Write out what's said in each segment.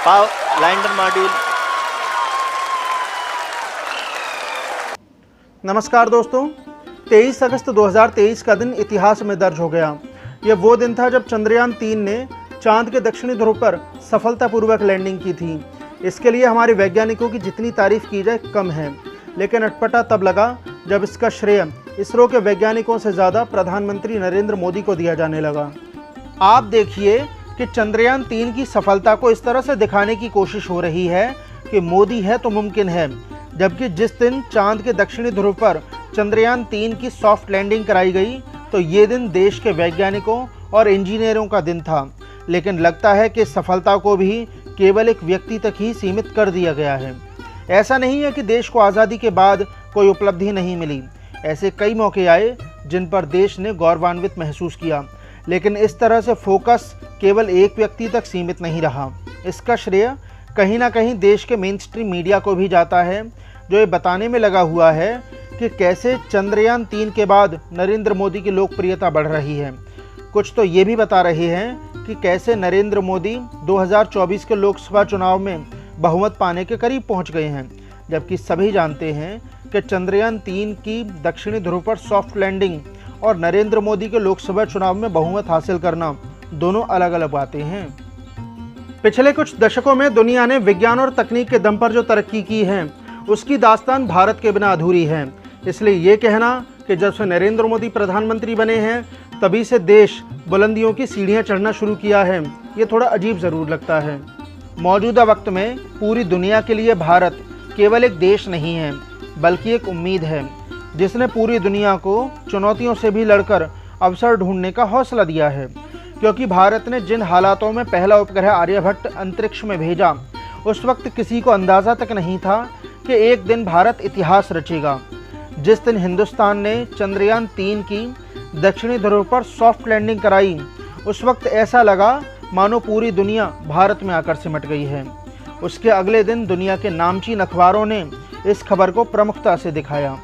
Lander module. नमस्कार दोस्तों, 23 अगस्त 2023 का दिन इतिहास में दर्ज हो गया। यह वो दिन था जब चंद्रयान 3 ने चांद के दक्षिणी ध्रुव पर सफलतापूर्वक लैंडिंग की थी। इसके लिए हमारे वैज्ञानिकों की जितनी तारीफ की जाए कम है, लेकिन अटपटा तब लगा जब इसका श्रेय इसरो के वैज्ञानिकों से ज़्यादा प्रधानमंत्री नरेंद्र मोदी को दिया जाने लगा। आप देखिए कि चंद्रयान 3 की सफलता को इस तरह से दिखाने की कोशिश हो रही है कि मोदी है तो मुमकिन है, जबकि जिस दिन चांद के दक्षिणी ध्रुव पर चंद्रयान 3 की सॉफ्ट लैंडिंग कराई गई तो ये दिन देश के वैज्ञानिकों और इंजीनियरों का दिन था। लेकिन लगता है कि सफलता को भी केवल एक व्यक्ति तक ही सीमित कर दिया गया है। ऐसा नहीं है कि देश को आज़ादी के बाद कोई उपलब्धि नहीं मिली। ऐसे कई मौके आए जिन पर देश ने गौरवान्वित महसूस किया, लेकिन इस तरह से फोकस केवल एक व्यक्ति तक सीमित नहीं रहा। इसका श्रेय कहीं ना कहीं देश के मेन स्ट्रीम मीडिया को भी जाता है, जो ये बताने में लगा हुआ है कि कैसे चंद्रयान 3 के बाद नरेंद्र मोदी की लोकप्रियता बढ़ रही है। कुछ तो ये भी बता रहे हैं कि कैसे नरेंद्र मोदी 2024 के लोकसभा चुनाव में बहुमत पाने के करीब पहुंच गए हैं, जबकि सभी जानते हैं कि चंद्रयान 3 की दक्षिणी ध्रुव पर सॉफ्ट लैंडिंग और नरेंद्र मोदी के लोकसभा चुनाव में बहुमत हासिल करना दोनों अलग अलग बातें हैं। पिछले कुछ दशकों में दुनिया ने विज्ञान और तकनीक के दम पर जो तरक्की की है उसकी दास्तान भारत के बिना अधूरी है। इसलिए ये कहना कि जब से नरेंद्र मोदी प्रधानमंत्री बने हैं तभी से देश बुलंदियों की सीढ़ियां चढ़ना शुरू किया है, ये थोड़ा अजीब ज़रूर लगता है। मौजूदा वक्त में पूरी दुनिया के लिए भारत केवल एक देश नहीं है, बल्कि एक उम्मीद है जिसने पूरी दुनिया को चुनौतियों से भी लड़कर अवसर ढूंढने का हौसला दिया है। क्योंकि भारत ने जिन हालातों में पहला उपग्रह आर्यभट्ट अंतरिक्ष में भेजा, उस वक्त किसी को अंदाज़ा तक नहीं था कि एक दिन भारत इतिहास रचेगा। जिस दिन हिंदुस्तान ने चंद्रयान 3 की दक्षिणी ध्रुव पर सॉफ्ट लैंडिंग कराई, उस वक्त ऐसा लगा मानो पूरी दुनिया भारत में आकर सिमट गई है। उसके अगले दिन दुनिया के नामचीन अखबारों ने इस खबर को प्रमुखता से दिखाया।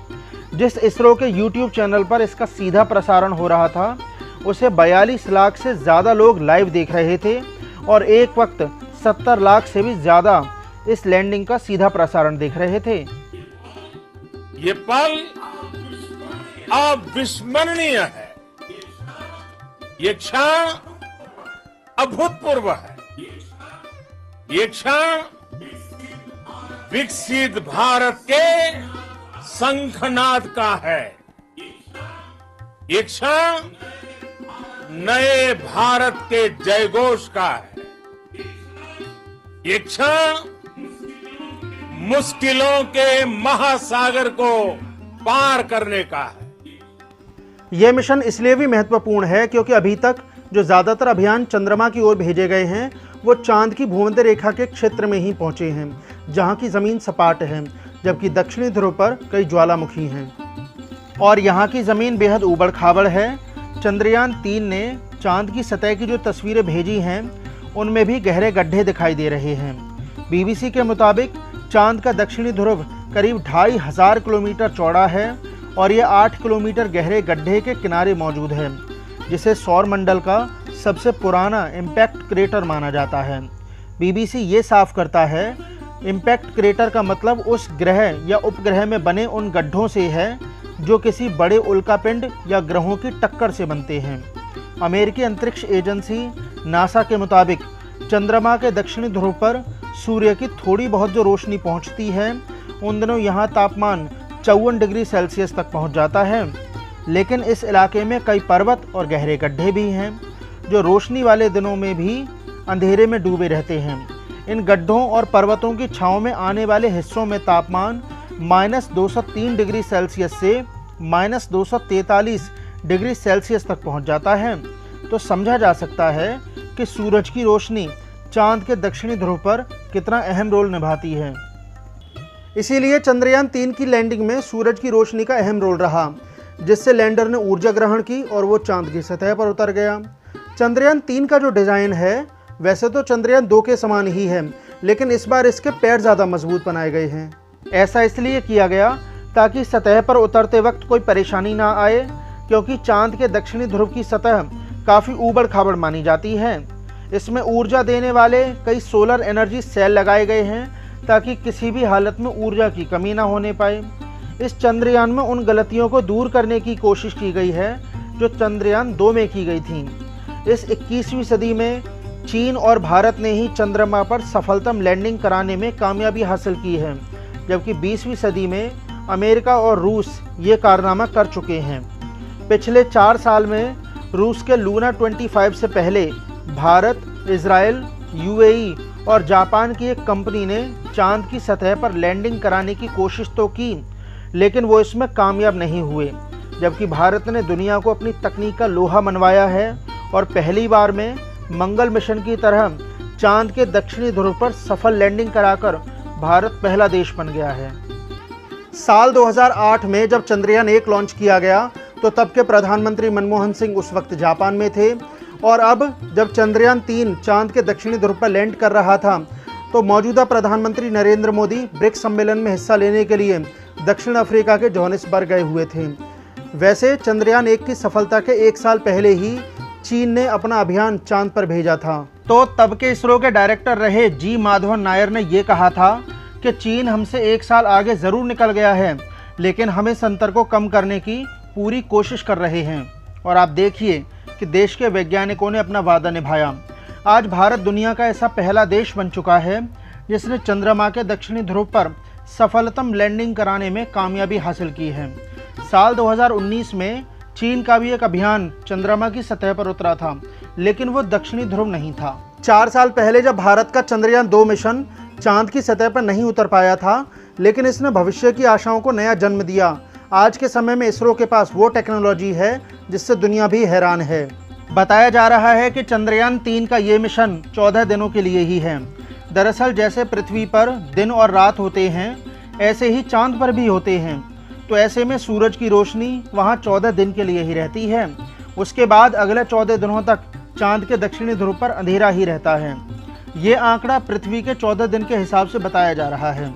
जिस इसरो के YouTube चैनल पर इसका सीधा प्रसारण हो रहा था, उसे 42 लाख से ज़्यादा लोग लाइव देख रहे थे और एक वक्त 70 लाख से भी ज़्यादा इस लैंडिंग का सीधा प्रसारण देख रहे थे। ये पल अविस्मरणीय है, ये क्षण अभूतपूर्व है, ये क्षण विकसित भारत के शंखनाद का है, ये क्षण नए भारत के जयघोष का है, ये क्षण मुश्किलों के महासागर को पार करने का है। यह मिशन इसलिए भी महत्वपूर्ण है क्योंकि अभी तक जो ज़्यादातर अभियान चंद्रमा की ओर भेजे गए हैं वो चांद की भूमध्य रेखा के क्षेत्र में ही पहुंचे हैं, जहां की ज़मीन सपाट है, जबकि दक्षिणी ध्रुव पर कई ज्वालामुखी हैं और यहाँ की ज़मीन बेहद ऊबड़ खाबड़ है। चंद्रयान 3 ने चांद की सतह की जो तस्वीरें भेजी हैं उनमें भी गहरे गड्ढे दिखाई दे रहे हैं। BBC के मुताबिक चांद का दक्षिणी ध्रुव करीब 2500 किलोमीटर चौड़ा है और ये 8 किलोमीटर गहरे गड्ढे के किनारे मौजूद है, जिसे सौर मंडल का सबसे पुराना इम्पैक्ट क्रेटर माना जाता है। BBC ये साफ करता है, इम्पैक्ट क्रेटर का मतलब उस ग्रह या उपग्रह में बने उन गड्ढों से है जो किसी बड़े उल्कापिंड या ग्रहों की टक्कर से बनते हैं। अमेरिकी अंतरिक्ष एजेंसी नासा के मुताबिक चंद्रमा के दक्षिणी ध्रुव पर सूर्य की थोड़ी बहुत जो रोशनी पहुंचती है, उन दिनों यहाँ तापमान 54 डिग्री सेल्सियस तक पहुंच जाता है। लेकिन इस इलाके में कई पर्वत और गहरे गड्ढे भी हैं जो रोशनी वाले दिनों में भी अंधेरे में डूबे रहते हैं। इन गड्ढों और पर्वतों की छांव में आने वाले हिस्सों में तापमान -203 डिग्री सेल्सियस से -243 डिग्री सेल्सियस तक पहुंच जाता है। तो समझा जा सकता है कि सूरज की रोशनी चांद के दक्षिणी ध्रुव पर कितना अहम रोल निभाती है। इसीलिए चंद्रयान 3 की लैंडिंग में सूरज की रोशनी का अहम रोल रहा, जिससे लैंडर ने ऊर्जा ग्रहण की और वो चांद की सतह पर उतर गया। चंद्रयान 3 का जो डिज़ाइन है वैसे तो चंद्रयान 2 के समान ही है, लेकिन इस बार इसके पैर ज़्यादा मजबूत बनाए गए हैं। ऐसा इसलिए किया गया ताकि सतह पर उतरते वक्त कोई परेशानी ना आए, क्योंकि चांद के दक्षिणी ध्रुव की सतह काफ़ी ऊबड़ खाबड़ मानी जाती है। इसमें ऊर्जा देने वाले कई सोलर एनर्जी सेल लगाए गए हैं ताकि किसी भी हालत में ऊर्जा की कमी ना होने पाए। इस चंद्रयान में उन गलतियों को दूर करने की कोशिश की गई है जो चंद्रयान 2 में की गई थी। इस 21वीं सदी में चीन और भारत ने ही चंद्रमा पर सफलतम लैंडिंग कराने में कामयाबी हासिल की है, जबकि 20वीं सदी में अमेरिका और रूस ये कारनामा कर चुके हैं। पिछले 4 साल में रूस के लूना 25 से पहले भारत, इजराइल, यूएई और जापान की एक कंपनी ने चांद की सतह पर लैंडिंग कराने की कोशिश तो की, लेकिन वो इसमें कामयाब नहीं हुए, जबकि भारत ने दुनिया को अपनी तकनीक का लोहा मनवाया है और पहली बार में मंगल मिशन की तरह चांद के दक्षिणी ध्रुव पर सफल लैंडिंग कराकर भारत पहला देश बन गया है। साल 2008 में जब चंद्रयान 1 लॉन्च किया गया तो तब के प्रधानमंत्री मनमोहन सिंह उस वक्त जापान में थे, और अब जब चंद्रयान 3 चांद के दक्षिणी ध्रुव पर लैंड कर रहा था तो मौजूदा प्रधानमंत्री नरेंद्र मोदी ब्रिक्स सम्मेलन में हिस्सा लेने के लिए दक्षिण अफ्रीका के जोहानिसबर्ग गए हुए थे। वैसे चंद्रयान 1 की सफलता के 1 साल पहले ही चीन ने अपना अभियान चांद पर भेजा था। तो तब के इसरो के डायरेक्टर रहे जी माधवन नायर ने यह कहा था कि चीन हमसे 1 साल आगे ज़रूर निकल गया है, लेकिन हम इस अंतर को कम करने की पूरी कोशिश कर रहे हैं। और आप देखिए कि देश के वैज्ञानिकों ने अपना वादा निभाया। आज भारत दुनिया का ऐसा पहला देश बन चुका है जिसने चंद्रमा के दक्षिणी ध्रुव पर सफलतम लैंडिंग कराने में कामयाबी हासिल की है। साल 2019 में चीन का भी एक अभियान चंद्रमा की सतह पर उतरा था, लेकिन वो दक्षिणी ध्रुव नहीं था। 4 साल पहले जब भारत का चंद्रयान 2 मिशन चांद की सतह पर नहीं उतर पाया था, लेकिन इसने भविष्य की आशाओं को नया जन्म दिया। आज के समय में इसरो के पास वो टेक्नोलॉजी है जिससे दुनिया भी हैरान है। बताया जा रहा है कि चंद्रयान 3 का ये मिशन 14 दिनों के लिए ही है। दरअसल जैसे पृथ्वी पर दिन और रात होते हैं, ऐसे ही चांद पर भी होते हैं। तो ऐसे में सूरज की रोशनी वहाँ 14 दिन के लिए ही रहती है। उसके बाद अगले 14 दिनों तक चांद के दक्षिणी ध्रुव पर अंधेरा ही रहता है। ये आंकड़ा पृथ्वी के 14 दिन के हिसाब से बताया जा रहा है।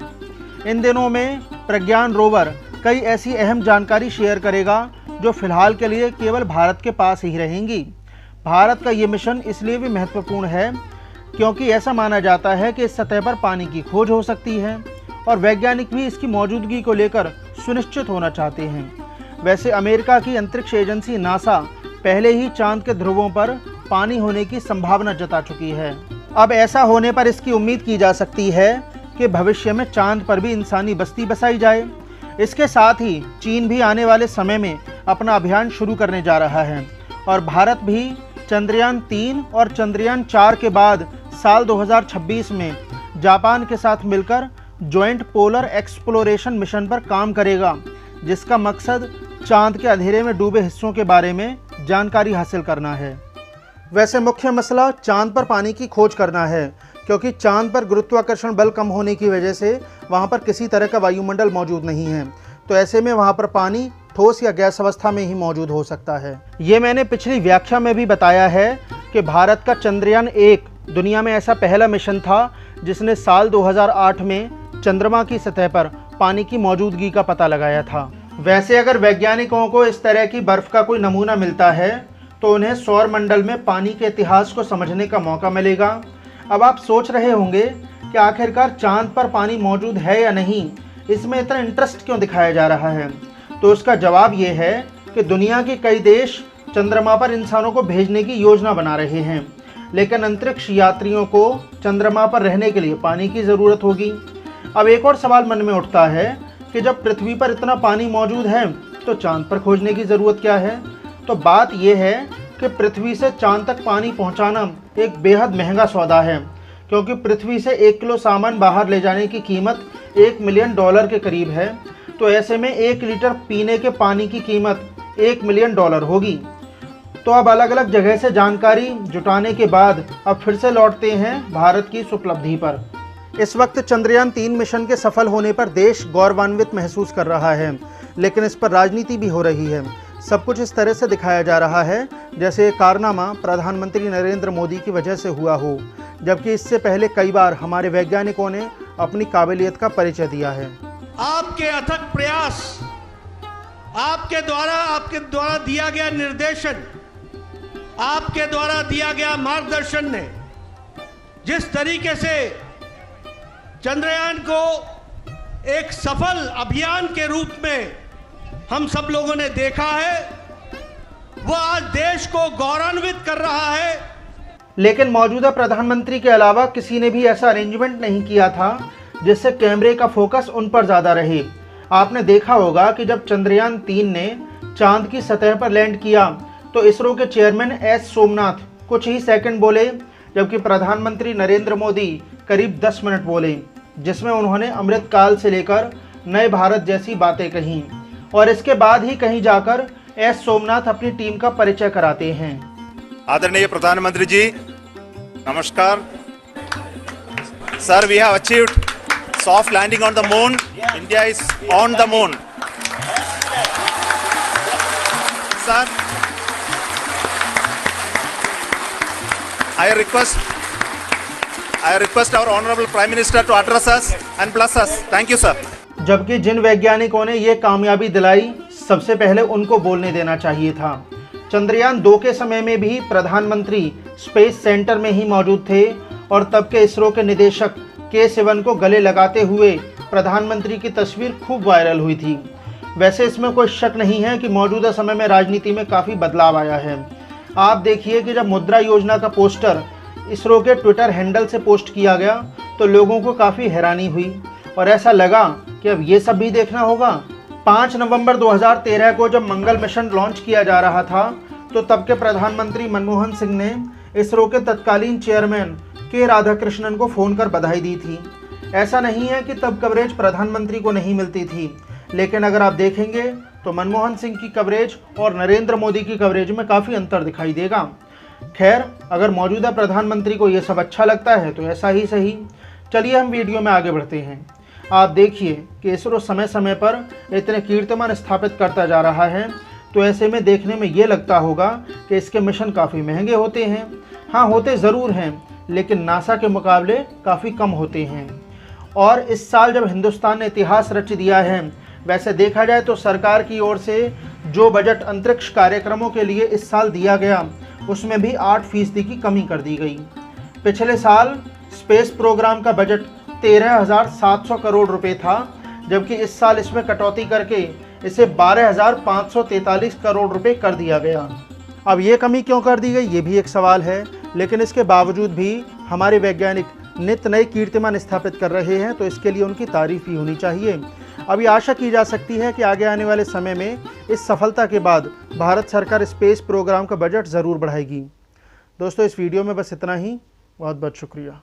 इन दिनों में प्रज्ञान रोवर कई ऐसी अहम जानकारी शेयर करेगा जो फिलहाल के लिए केवल भारत के पास ही रहेंगी। भारत का ये मिशन इसलिए भी महत्वपूर्ण है क्योंकि ऐसा माना जाता है कि इस सतह पर पानी की खोज हो सकती है और वैज्ञानिक भी इसकी मौजूदगी को लेकर सुनिश्चित होना चाहते हैं। वैसे अमेरिका की अंतरिक्ष एजेंसी नासा पहले ही चांद के ध्रुवों पर पानी होने की संभावना जता चुकी है। अब ऐसा होने पर इसकी उम्मीद की जा सकती है कि भविष्य में चांद पर भी इंसानी बस्ती बसाई जाए। इसके साथ ही चीन भी आने वाले समय में अपना अभियान शुरू करने जा रहा है और भारत भी चंद्रयान 3 और चंद्रयान 4 के बाद साल 2026 में जापान के साथ मिलकर जॉइंट पोलर एक्सप्लोरेशन मिशन पर काम करेगा, जिसका मकसद चांद के अंधेरे में डूबे हिस्सों के बारे में जानकारी हासिल करना है। वैसे मुख्य मसला चांद पर पानी की खोज करना है, क्योंकि चांद पर गुरुत्वाकर्षण बल कम होने की वजह से वहाँ पर किसी तरह का वायुमंडल मौजूद नहीं है। तो ऐसे में वहाँ पर पानी ठोस या गैस अवस्था में ही मौजूद हो सकता है। ये मैंने पिछली व्याख्या में भी बताया है कि भारत का चंद्रयान 1 दुनिया में ऐसा पहला मिशन था जिसने साल 2008 में चंद्रमा की सतह पर पानी की मौजूदगी का पता लगाया था। वैसे अगर वैज्ञानिकों को इस तरह की बर्फ का कोई नमूना मिलता है तो उन्हें सौर मंडल में पानी के इतिहास को समझने का मौका मिलेगा। अब आप सोच रहे होंगे कि आखिरकार चांद पर पानी मौजूद है या नहीं, इसमें इतना इंटरेस्ट क्यों दिखाया जा रहा है। तो उसका जवाब ये है कि दुनिया के कई देश चंद्रमा पर इंसानों को भेजने की योजना बना रहे हैं, लेकिन अंतरिक्ष यात्रियों को चंद्रमा पर रहने के लिए पानी की ज़रूरत होगी। अब एक और सवाल मन में उठता है कि जब पृथ्वी पर इतना पानी मौजूद है तो चांद पर खोजने की ज़रूरत क्या है। तो बात यह है कि पृथ्वी से चांद तक पानी पहुंचाना एक बेहद महंगा सौदा है, क्योंकि पृथ्वी से 1 किलो सामान बाहर ले जाने की कीमत $1 मिलियन के करीब है। तो ऐसे में 1 लीटर पीने के पानी की कीमत $1 मिलियन होगी। तो अब अलग अलग जगह से जानकारी जुटाने के बाद अब फिर से लौटते हैं भारत की इस उपलब्धि पर। इस वक्त चंद्रयान 3 मिशन के सफल होने पर देश गौरवान्वित महसूस कर रहा है, लेकिन इस पर राजनीति भी हो रही है। सब कुछ इस तरह से दिखाया जा रहा है जैसे ये कारनामा प्रधानमंत्री नरेंद्र मोदी की वजह से हुआ हो, जबकि इससे पहले कई बार हमारे वैज्ञानिकों ने अपनी काबिलियत का परिचय दिया है। आपके अथक प्रयास, आपके द्वारा दिया गया निर्देशन, आपके द्वारा दिया गया मार्गदर्शन ने जिस तरीके से चंद्रयान को एक सफल अभियान के रूप में हम सब लोगों ने देखा है, वो आज देश को गौरवान्वित कर रहा है। लेकिन मौजूदा प्रधानमंत्री के अलावा किसी ने भी ऐसा अरेंजमेंट नहीं किया था जिससे कैमरे का फोकस उन पर ज़्यादा रहे। आपने देखा होगा कि जब चंद्रयान 3 ने चांद की सतह पर लैंड किया तो इसरो के चेयरमैन एस सोमनाथ कुछ ही सेकंड बोले, जबकि प्रधानमंत्री नरेंद्र मोदी करीब 10 मिनट बोले, जिसमें उन्होंने अमृतकाल से लेकर नए भारत जैसी बातें कहीं। और इसके बाद ही कहीं जाकर एस सोमनाथ अपनी टीम का परिचय कराते हैं। आदरणीय प्रधानमंत्री जी, नमस्कार sir. We have achieved soft landing on the moon. India is on the moon. Sir, I request our honorable Prime Minister to address us and bless us. Thank you, sir. जबकि जिन वैज्ञानिकों ने ये कामयाबी दिलाई, सबसे पहले उनको बोलने देना चाहिए था। चंद्रयान 2 के समय में भी प्रधानमंत्री स्पेस सेंटर में ही मौजूद थे और तब के इसरो के निदेशक K7 को गले लगाते हुए प्रधानमंत्री की तस्वीर खूब वायरल हुई थी। वैसे इसमें कोई शक नहीं है कि मौजूदा समय में राजनीति में काफ़ी बदलाव आया है। आप देखिए कि जब मुद्रा योजना का पोस्टर इसरो के ट्विटर हैंडल से पोस्ट किया गया तो लोगों को काफ़ी हैरानी हुई और ऐसा लगा कि अब ये सब भी देखना होगा। 5 नवंबर 2013 को जब मंगल मिशन लॉन्च किया जा रहा था तो तब के प्रधानमंत्री मनमोहन सिंह ने इसरो के तत्कालीन चेयरमैन के राधाकृष्णन को फ़ोन कर बधाई दी थी। ऐसा नहीं है कि तब कवरेज प्रधानमंत्री को नहीं मिलती थी, लेकिन अगर आप देखेंगे तो मनमोहन सिंह की कवरेज और नरेंद्र मोदी की कवरेज में काफ़ी अंतर दिखाई देगा। खैर, अगर मौजूदा प्रधानमंत्री को ये सब अच्छा लगता है तो ऐसा ही सही। चलिए हम वीडियो में आगे बढ़ते हैं। आप देखिए कि इसरो समय समय पर इतने कीर्तिमान स्थापित करता जा रहा है, तो ऐसे में देखने में ये लगता होगा कि इसके मिशन काफ़ी महंगे होते हैं। हाँ, होते ज़रूर हैं, लेकिन नासा के मुकाबले काफ़ी कम होते हैं। और इस साल जब हिंदुस्तान ने इतिहास रच दिया है, वैसे देखा जाए तो सरकार की ओर से जो बजट अंतरिक्ष कार्यक्रमों के लिए इस साल दिया गया उसमें भी 8% की कमी कर दी गई। पिछले साल स्पेस प्रोग्राम का बजट 13,700 करोड़ रुपए था, जबकि इस साल इसमें कटौती करके इसे 12,543 करोड़ रुपए कर दिया गया। अब ये कमी क्यों कर दी गई, ये भी एक सवाल है, लेकिन इसके बावजूद भी हमारे वैज्ञानिक नित्य नए कीर्तिमान स्थापित कर रहे हैं, तो इसके लिए उनकी तारीफ ही होनी चाहिए। अभी आशा की जा सकती है कि आगे आने वाले समय में इस सफलता के बाद भारत सरकार स्पेस प्रोग्राम का बजट ज़रूर बढ़ाएगी। दोस्तों, इस वीडियो में बस इतना ही। बहुत बहुत शुक्रिया।